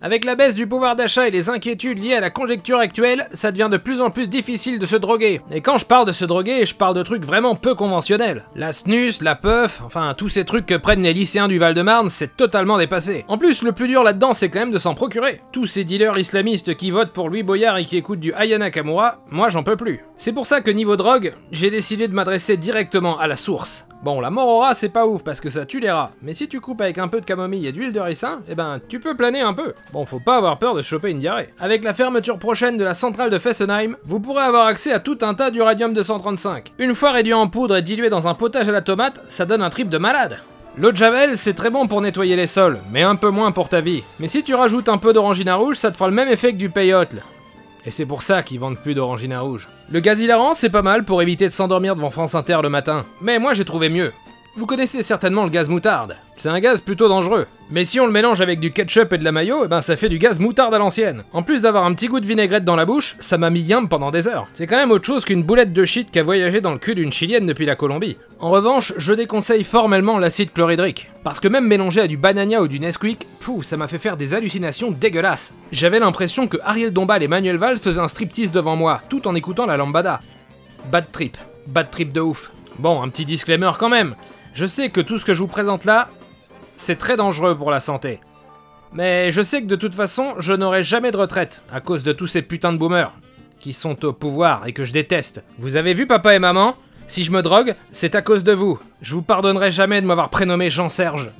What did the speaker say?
Avec la baisse du pouvoir d'achat et les inquiétudes liées à la conjoncture actuelle, ça devient de plus en plus difficile de se droguer. Et quand je parle de se droguer, je parle de trucs vraiment peu conventionnels. La snus, la puff, enfin tous ces trucs que prennent les lycéens du Val-de-Marne, c'est totalement dépassé. En plus, le plus dur là-dedans, c'est quand même de s'en procurer. Tous ces dealers islamistes qui votent pour Louis Boyard et qui écoutent du Aya Nakamura, moi j'en peux plus. C'est pour ça que niveau drogue, j'ai décidé de m'adresser directement à la source. Bon, la mort au rat, c'est pas ouf parce que ça tue les rats, mais si tu coupes avec un peu de camomille et d'huile de ricin, eh ben tu peux planer un peu. Bon, faut pas avoir peur de choper une diarrhée. Avec la fermeture prochaine de la centrale de Fessenheim, vous pourrez avoir accès à tout un tas d'uranium-235. Une fois réduit en poudre et dilué dans un potage à la tomate, ça donne un trip de malade. L'eau de Javel, c'est très bon pour nettoyer les sols, mais un peu moins pour ta vie. Mais si tu rajoutes un peu d'orangina rouge, ça te fera le même effet que du peyote. Et c'est pour ça qu'ils vendent plus d'orangina rouge. Le gaz hilarant, c'est pas mal pour éviter de s'endormir devant France Inter le matin. Mais moi j'ai trouvé mieux. Vous connaissez certainement le gaz moutarde. C'est un gaz plutôt dangereux. Mais si on le mélange avec du ketchup et de la mayo, eh ben ça fait du gaz moutarde à l'ancienne. En plus d'avoir un petit goût de vinaigrette dans la bouche, ça m'a mis yam pendant des heures. C'est quand même autre chose qu'une boulette de shit qui a voyagé dans le cul d'une chilienne depuis la Colombie. En revanche, je déconseille formellement l'acide chlorhydrique. Parce que même mélangé à du banania ou du Nesquik, ça m'a fait faire des hallucinations dégueulasses. J'avais l'impression que Ariel Dombal et Manuel Valls faisaient un striptease devant moi, tout en écoutant la lambada. Bad trip de ouf. Bon, un petit disclaimer quand même. Je sais que tout ce que je vous présente là, c'est très dangereux pour la santé. Mais je sais que de toute façon, je n'aurai jamais de retraite, à cause de tous ces putains de boomers, qui sont au pouvoir et que je déteste. Vous avez vu papa et maman? Si je me drogue, c'est à cause de vous. Je vous pardonnerai jamais de m'avoir prénommé Jean-Serge.